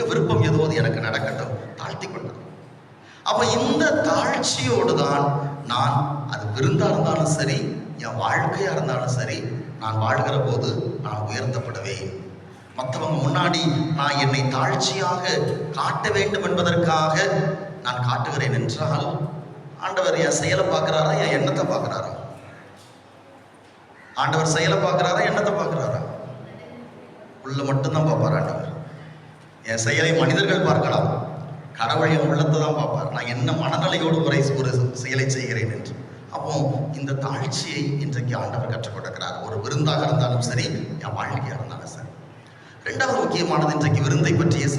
உங்க விருப்பம் ஏதோ அது எனக்கு நடக்கட்டும், தாழ்த்தி கொண்டார். அப்ப இந்த தாழ்ச்சியோடு தான் நான், அது விருந்தா இருந்தாலும் சரி, என் வாழ்க்கையா இருந்தாலும் சரி, நான் வாழ்கிற போது நான் உயர்த்தப்படுவேன். மற்றவங்க முன்னாடி நான் என்னை தாழ்ச்சியாக காட்ட வேண்டும் என்பதற்காக நான் காட்டுகிறேன் என்றால், ஆண்டவர் என் செயலை பார்க்கிறாரா, என் எண்ணத்தை பார்க்கிறாரா? ஆண்டவர் செயலை பார்க்கிறாரா, எண்ணத்தை பார்க்கிறாரா? உள்ள மட்டும்தான் பார்ப்பார் ஆண்டவர். என் செயலை மனிதர்கள் பார்க்கலாம், கடவுள் என் உள்ளத்தை தான் பார்ப்பார். நான் என்ன மனநிலையோடு ஒரு செயலை செய்கிறேன் என்று. அப்போ இந்த தாழ்ச்சியை இன்றைக்கு ஆண்டவர் கற்றுக் கொடுக்கிறார். ஒரு விருந்தாக இருந்தாலும் சரி, என் வாழ்க்கையாக இருந்தாலும் சரி. இரண்டாவது முக்கியமானது, இன்றைக்கு விருந்தை பற்றி இயேசு